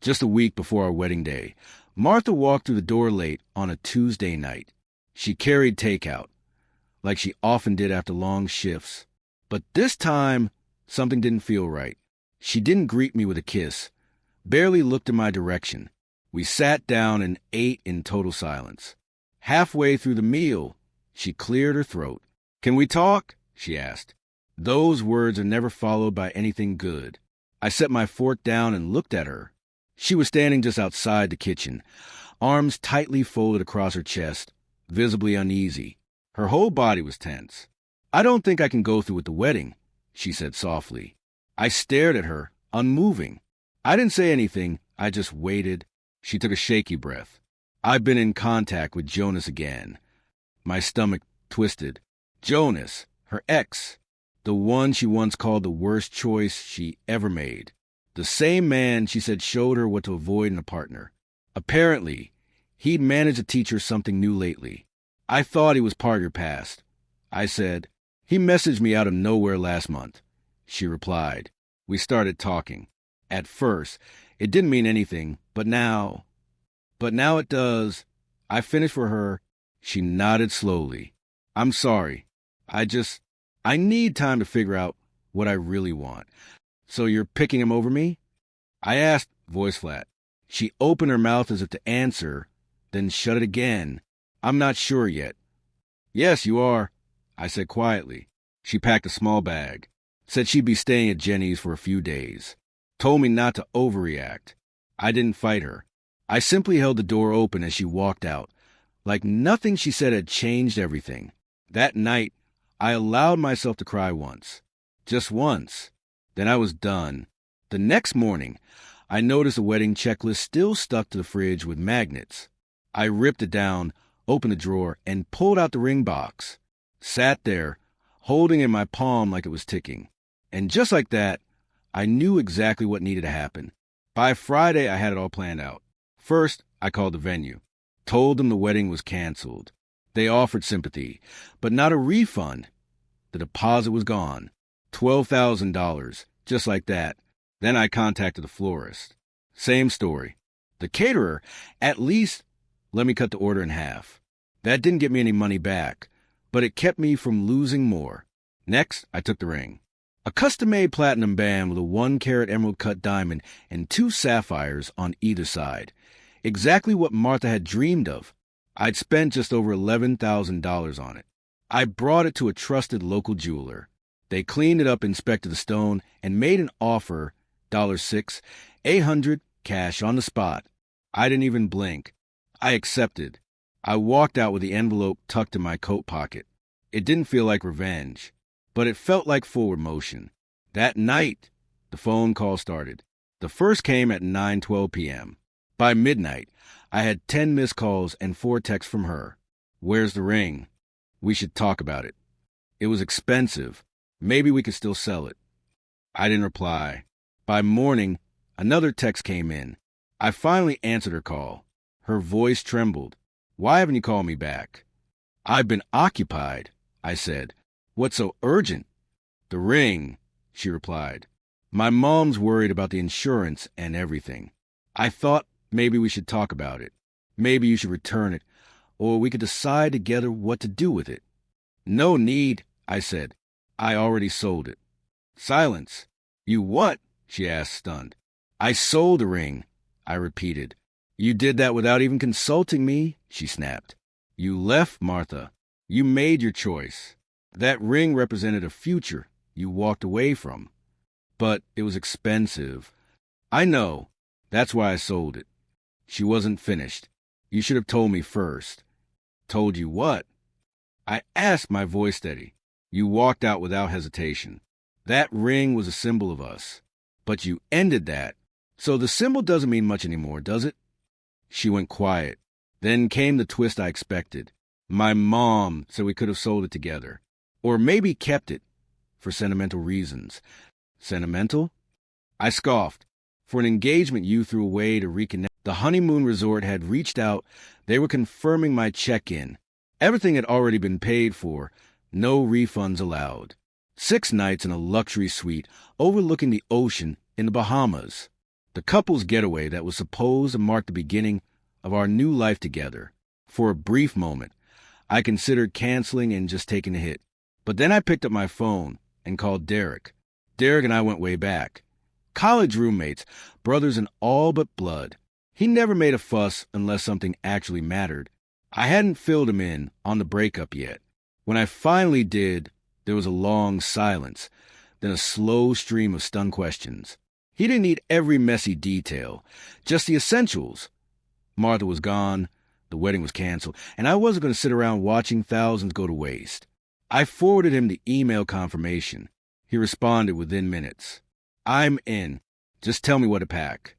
just a week before our wedding day. Martha walked through the door late on a Tuesday night. She carried takeout, like she often did after long shifts. But this time, something didn't feel right. She didn't greet me with a kiss, barely looked in my direction. We sat down and ate in total silence. Halfway through the meal, she cleared her throat. "Can we talk?" she asked. Those words are never followed by anything good. I set my fork down and looked at her. She was standing just outside the kitchen, arms tightly folded across her chest, visibly uneasy. Her whole body was tense. "I don't think I can go through with the wedding," she said softly. I stared at her, unmoving. I didn't say anything. I just waited. She took a shaky breath. "I've been in contact with Jonas again." My stomach twisted. Jonas, her ex, the one she once called the worst choice she ever made. The same man she said showed her what to avoid in a partner. Apparently, he'd managed to teach her something new lately. "I thought he was part of your past," I said. "He messaged me out of nowhere last month," she replied. We started talking. At first, it didn't mean anything, but now it does. I finished for her. She nodded slowly. "I'm sorry. I need time to figure out what I really want." "So you're picking him over me?" I asked, voice flat. She opened her mouth as if to answer, then shut it again. "I'm not sure yet." "Yes, you are," I said quietly. She packed a small bag, said she'd be staying at Jenny's for a few days, told me not to overreact. I didn't fight her. I simply held the door open as she walked out. Like nothing she said had changed everything. That night, I allowed myself to cry once. Just once. Then I was done. The next morning, I noticed a wedding checklist still stuck to the fridge with magnets. I ripped it down, opened the drawer, and pulled out the ring box. Sat there, holding it in my palm like it was ticking. And just like that, I knew exactly what needed to happen. By Friday, I had it all planned out. First, I called the venue, told them the wedding was canceled. They offered sympathy, but not a refund. The deposit was gone. $12,000, just like that. Then I contacted the florist. Same story. The caterer, at least, let me cut the order in half. That didn't get me any money back, but it kept me from losing more. Next, I took the ring. A custom-made platinum band with a 1-carat emerald-cut diamond and 2 sapphires on either side. Exactly what Martha had dreamed of. I'd spent just over $11,000 on it. I brought it to a trusted local jeweler. They cleaned it up, inspected the stone, and made an offer, $6, $800 cash on the spot. I didn't even blink. I accepted. I walked out with the envelope tucked in my coat pocket. It didn't feel like revenge, but it felt like forward motion. That night, the phone call started. The first came at 9:12 p.m. By midnight, I had 10 missed calls and 4 texts from her. "Where's the ring? We should talk about it. It was expensive. Maybe we could still sell it." I didn't reply. By morning, another text came in. I finally answered her call. Her voice trembled. "Why haven't you called me back?" "I've been occupied," I said. "What's so urgent?" "The ring," she replied. "My mom's worried about the insurance and everything. I thought maybe we should talk about it. Maybe you should return it, or we could decide together what to do with it." "No need," I said. "I already sold it." Silence. "You what?" she asked, stunned. "I sold the ring," I repeated. "You did that without even consulting me," she snapped. "You left, Martha. You made your choice. That ring represented a future you walked away from. But it was expensive." "I know. That's why I sold it." She wasn't finished. "You should have told me first." "Told you what?" I asked, my voice steady. "You walked out without hesitation. That ring was a symbol of us. But you ended that. So the symbol doesn't mean much anymore, does it?" She went quiet. Then came the twist I expected. "My mom said we could have sold it together. Or maybe kept it. For sentimental reasons." "Sentimental?" I scoffed. "For an engagement you threw away to reconnect." The Honeymoon resort had reached out. They were confirming my check-in. Everything had already been paid for. No refunds allowed. 6 nights in a luxury suite overlooking the ocean in the Bahamas. The couple's getaway that was supposed to mark the beginning of our new life together. For a brief moment, I considered canceling and just taking the hit. But then I picked up my phone and called Derek. Derek and I went way back. College roommates, brothers in all but blood. He never made a fuss unless something actually mattered. I hadn't filled him in on the breakup yet. When I finally did, there was a long silence, then a slow stream of stunned questions. He didn't need every messy detail, just the essentials. Martha was gone, the wedding was canceled, and I wasn't going to sit around watching thousands go to waste. I forwarded him the email confirmation. He responded within minutes. I'm in. Just tell me what to pack.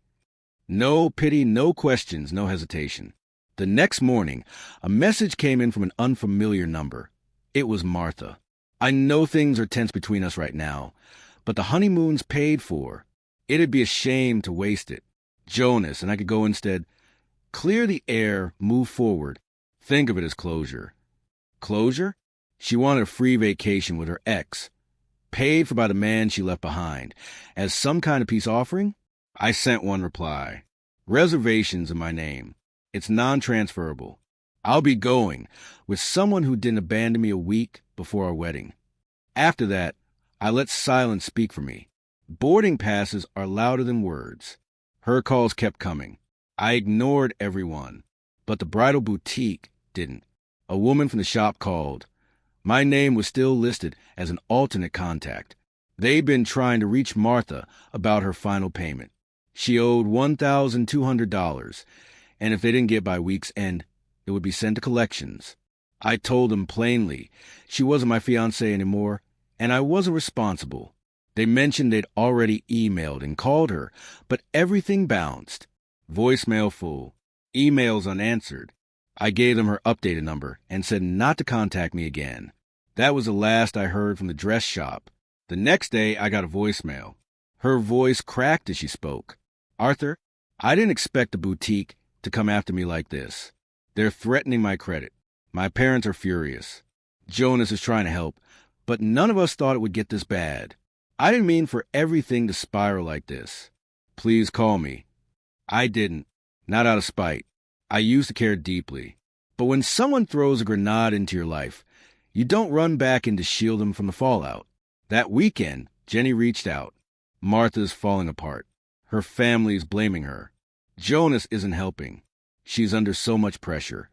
No pity, no questions, no hesitation. The next morning, a message came in from an unfamiliar number. It was Martha. I know things are tense between us right now, but the honeymoon's paid for. It'd be a shame to waste it. Jonas, and I could go instead. Clear the air, move forward. Think of it as closure. Closure? She wanted a free vacation with her ex, paid for by the man she left behind. As some kind of peace offering, I sent one reply. Reservations in my name. It's non-transferable. I'll be going with someone who didn't abandon me a week before our wedding. After that, I let silence speak for me. Boarding passes are louder than words. Her calls kept coming. I ignored everyone, but the bridal boutique didn't. A woman from the shop called. My name was still listed as an alternate contact. They'd been trying to reach Martha about her final payment. She owed $1,200, and if they didn't get by week's end, it would be sent to collections. I told them plainly she wasn't my fiancée anymore, and I wasn't responsible. They mentioned they'd already emailed and called her, but everything bounced. Voicemail full, emails unanswered. I gave them her updated number and said not to contact me again. That was the last I heard from the dress shop. The next day, I got a voicemail. Her voice cracked as she spoke. Arthur, I didn't expect the boutique to come after me like this. They're threatening my credit. My parents are furious. Jonas is trying to help, but none of us thought it would get this bad. I didn't mean for everything to spiral like this. Please call me. I didn't. Not out of spite. I used to care deeply. But when someone throws a grenade into your life, you don't run back in to shield them from the fallout. That weekend, Jenny reached out. Martha's falling apart. Her family's blaming her. Jonas isn't helping. She's under so much pressure.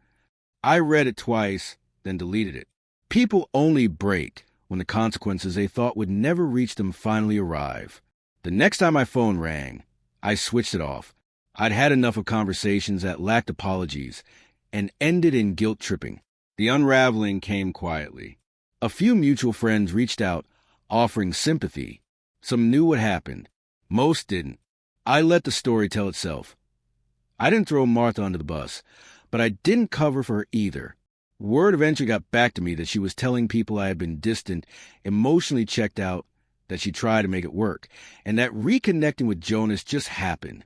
I read it twice, then deleted it. People only break when the consequences they thought would never reach them finally arrive. The next time my phone rang, I switched it off. I'd had enough of conversations that lacked apologies and ended in guilt tripping. The unraveling came quietly. A few mutual friends reached out, offering sympathy. Some knew what happened. Most didn't. I let the story tell itself. I didn't throw Martha under the bus, but I didn't cover for her either. Word eventually got back to me that she was telling people I had been distant, emotionally checked out, that she tried to make it work, and that reconnecting with Jonas just happened.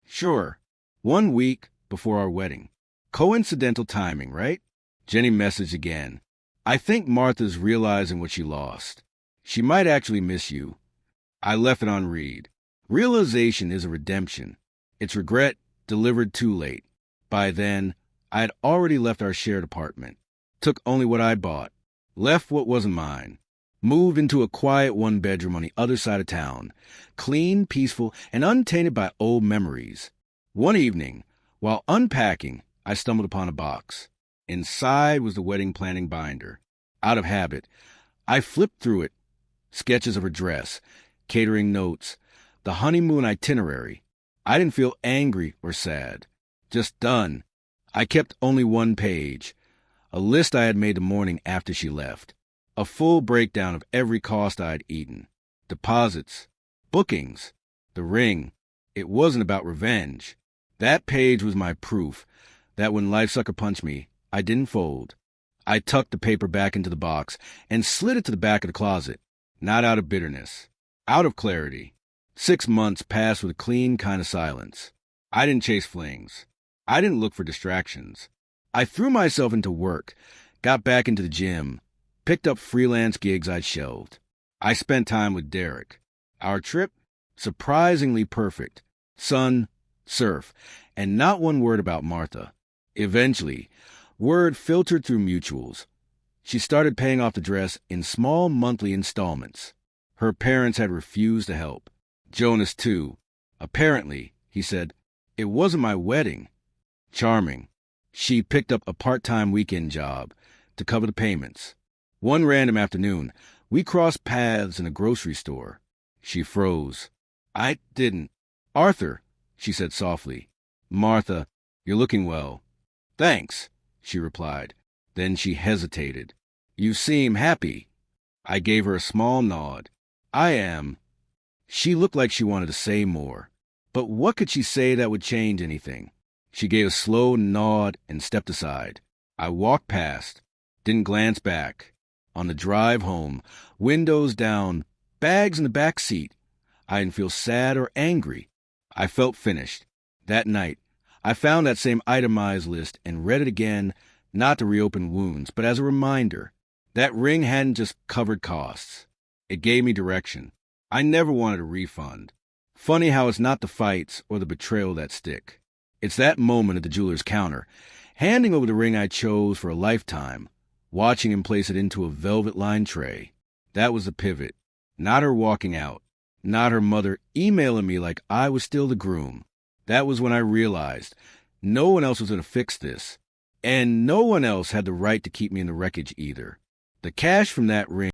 Sure, 1 week before our wedding. Coincidental timing, right? Jenny messaged again. I think Martha's realizing what she lost. She might actually miss you. I left it on read. Realization is a redemption. It's regret delivered too late. By then, I had already left our shared apartment. Took only what I bought. Left what wasn't mine. Moved into a quiet one-bedroom on the other side of town. Clean, peaceful, and untainted by old memories. One evening, while unpacking, I stumbled upon a box. Inside was the wedding planning binder. Out of habit, I flipped through it. Sketches of her dress, catering notes, the honeymoon itinerary. I didn't feel angry or sad. Just done. I kept only one page. A list I had made the morning after she left. A full breakdown of every cost I had eaten. Deposits. Bookings. The ring. It wasn't about revenge. That page was my proof that when life sucker punched me, I didn't fold. I tucked the paper back into the box and slid it to the back of the closet. Not out of bitterness. Out of clarity. 6 months passed with a clean kind of silence. I didn't chase flings. I didn't look for distractions. I threw myself into work, got back into the gym, picked up freelance gigs I'd shelved. I spent time with Derek. Our trip? Surprisingly perfect. sun, surf, and not one word about Martha. Eventually, word filtered through mutuals. She started paying off the dress in small monthly installments. Her parents had refused to help. Jonas, too. Apparently, he said, it wasn't my wedding. Charming. She picked up a part-time weekend job to cover the payments. One random afternoon, we crossed paths in a grocery store. She froze. I didn't. Arthur, she said softly. Martha, you're looking well. Thanks, she replied. Then she hesitated. You seem happy. I gave her a small nod. I am. She looked like she wanted to say more. But what could she say that would change anything? She gave a slow nod and stepped aside. I walked past, didn't glance back. On the drive home, windows down, bags in the back seat, I didn't feel sad or angry. I felt finished. That night, I found that same itemized list and read it again, not to reopen wounds, but as a reminder. That ring hadn't just covered costs. It gave me direction. I never wanted a refund. Funny how it's not the fights or the betrayal that stick. It's that moment at the jeweler's counter, handing over the ring I chose for a lifetime, watching him place it into a velvet-lined tray. That was the pivot. Not her walking out. Not her mother emailing me like I was still the groom. That was when I realized no one else was going to fix this. And no one else had the right to keep me in the wreckage either. The cash from that ring